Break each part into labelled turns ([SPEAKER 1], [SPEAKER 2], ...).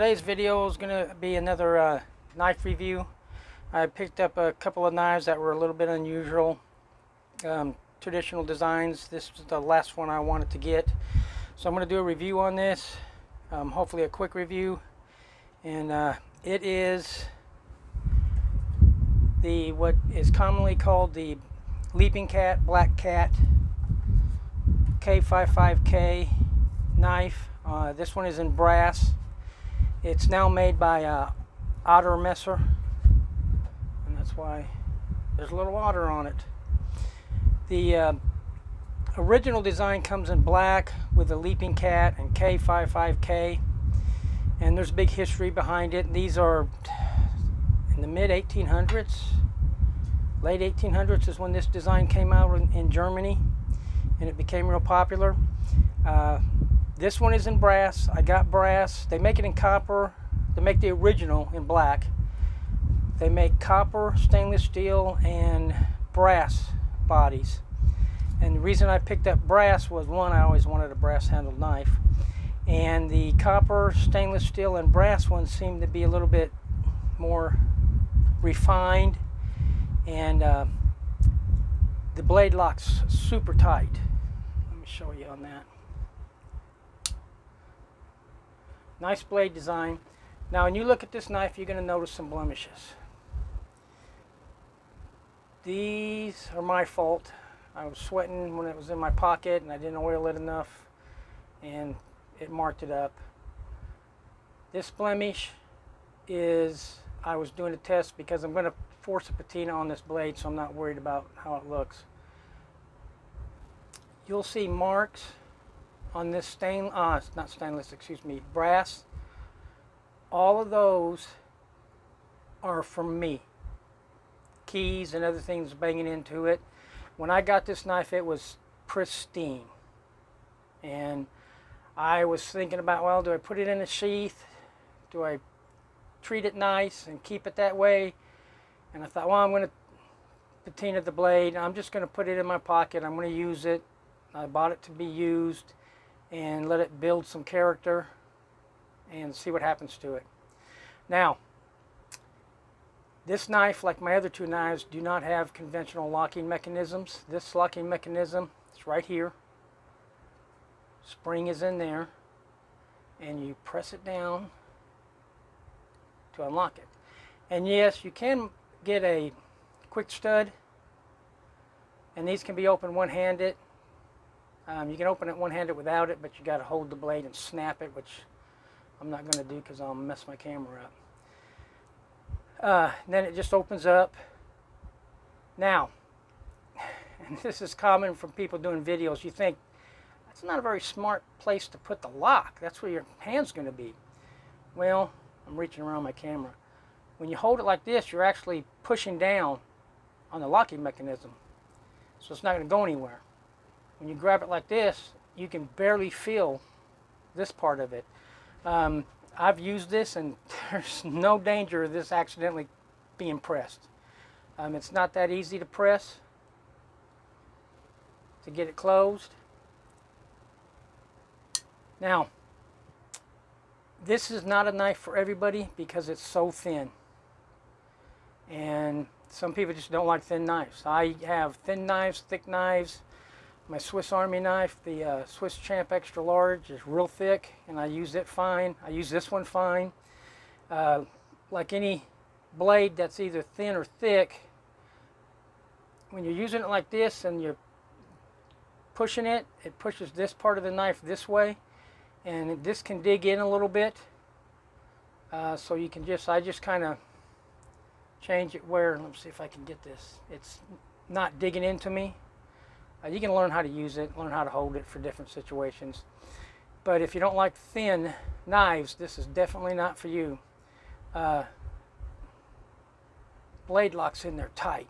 [SPEAKER 1] Today's video is going to be another knife review. I picked up a couple of knives that were a little bit unusual, traditional designs. This was the last one I wanted to get. So I'm going to do a review on this, hopefully a quick review. And it is the what is commonly called the Leaping Cat Black Cat k55k knife. This one is in brass. It's now made by Otter Messer, and that's why there's a little otter on it. The original design comes in black with a leaping cat and k55k, and there's a big history behind it. These are in the mid 1800s, late 1800s is when this design came out in Germany, and it became real popular. This one is in brass. I got brass. They make it in copper. They make the original in black. They make copper, stainless steel, and brass bodies. And the reason I picked up brass was, one, I always wanted a brass handled knife. And the copper, stainless steel, and brass ones seem to be a little bit more refined. And the blade lock's super tight. Let me show you on that. Nice blade design. Now when you look at this knife, you're going to notice some blemishes. These are my fault. I was sweating when it was in my pocket and I didn't oil it enough and it marked it up. This blemish is, I was doing a test because I'm going to force a patina on this blade, so I'm not worried about how it looks. You'll see marks on this brass. All of those are from me. Keys and other things banging into it. When I got this knife, it was pristine. And I was thinking about, well, do I put it in a sheath? Do I treat it nice and keep it that way? And I thought, well, I'm going to patina the blade. I'm just going to put it in my pocket. I'm going to use it. I bought it to be used and let it build some character and see what happens to it. Now, this knife, like my other two knives, do not have conventional locking mechanisms. This locking mechanism is right here. Spring is in there, and you press it down to unlock it. And yes, you can get a quick stud, and these can be opened one-handed. You can open it one-handed without it, but you got to hold the blade and snap it, which I'm not going to do because I'll mess my camera up. Then it just opens up. Now, and this is common from people doing videos, you think, that's not a very smart place to put the lock. That's where your hand's going to be. Well, I'm reaching around my camera. When you hold it like this, you're actually pushing down on the locking mechanism, so it's not going to go anywhere. When you grab it like this, you can barely feel this part of it. I've used this and there's no danger of this accidentally being pressed. It's not that easy to press to get it closed. Now, this is not a knife for everybody because it's so thin. And some people just don't like thin knives. I have thin knives, thick knives. My Swiss Army knife, the Swiss Champ Extra Large, is real thick, and I use it fine. I use this one fine. Like any blade that's either thin or thick, when you're using it like this and you're pushing it, it pushes this part of the knife this way, and this can dig in a little bit. So you can I just kind of change it where, let me see if I can get this. It's not digging into me. You can learn how to use it, learn how to hold it for different situations. But if you don't like thin knives, this is definitely not for you. Blade lock's in there tight.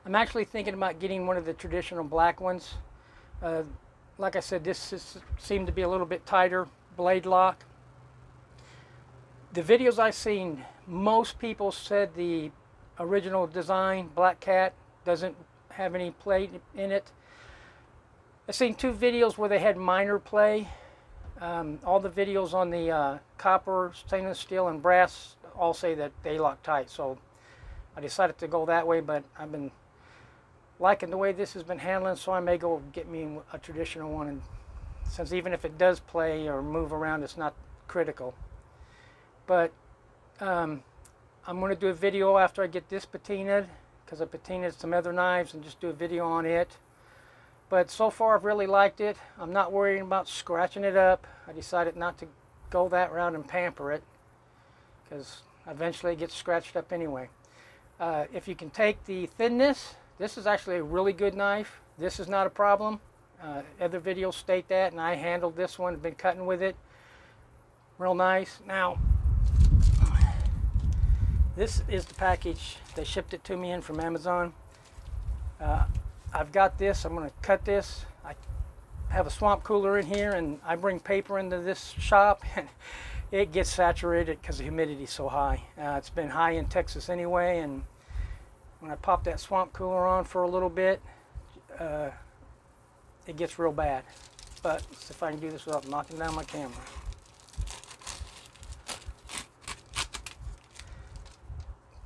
[SPEAKER 1] I'm actually thinking about getting one of the traditional black ones. Like I said, this seemed to be a little bit tighter blade lock. The videos I've seen, most people said the original design, Black Cat, doesn't have any play in it. I've seen two videos where they had minor play. All the videos on the copper, stainless steel, and brass all say that they lock tight. So I decided to go that way, but I've been liking the way this has been handling, so I may go get me a traditional one. And since even if it does play or move around, it's not critical. But I'm going to do a video after I get this patinaed, because I patinaed some other knives, and just do a video on it. But so far I've really liked it. I'm not worrying about scratching it up. I decided not to go that route and pamper it, because eventually it gets scratched up anyway. If you can take the thinness, this is actually a really good knife. This is not a problem. Other videos state that, and I handled this one, been cutting with it. Real nice. Now, this is the package. They shipped it to me in from Amazon. I've got this. I'm going to cut this. I have a swamp cooler in here, and I bring paper into this shop, and it gets saturated because the humidity is so high. It's been high in Texas anyway, and when I pop that swamp cooler on for a little bit, it gets real bad. But let's see if I can do this without knocking down my camera.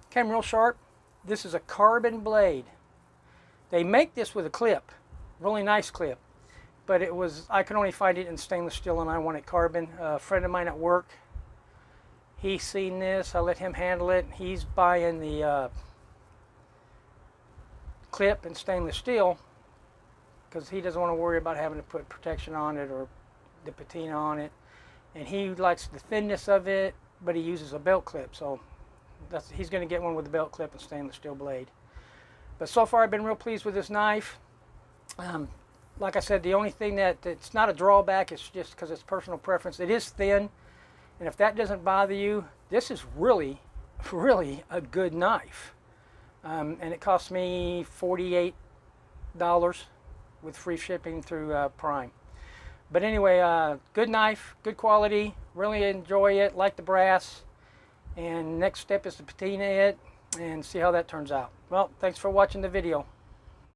[SPEAKER 1] Came real sharp. This is a carbon blade. They make this with a clip, really nice clip, but I could only find it in stainless steel, and I wanted carbon. A friend of mine at work, he's seen this. I let him handle it. He's buying the clip in stainless steel because he doesn't want to worry about having to put protection on it or the patina on it, and he likes the thinness of it, but he uses a belt clip, so he's going to get one with a belt clip and stainless steel blade. But so far I've been real pleased with this knife. Like I said, the only thing it's not a drawback, it's just because it's personal preference. It is thin, and if that doesn't bother you, this is really, really a good knife. And it cost me $48 with free shipping through Prime. But anyway, good knife, good quality, really enjoy it, like the brass. And next step is to patina it and see how that turns out. Well, thanks for watching the video.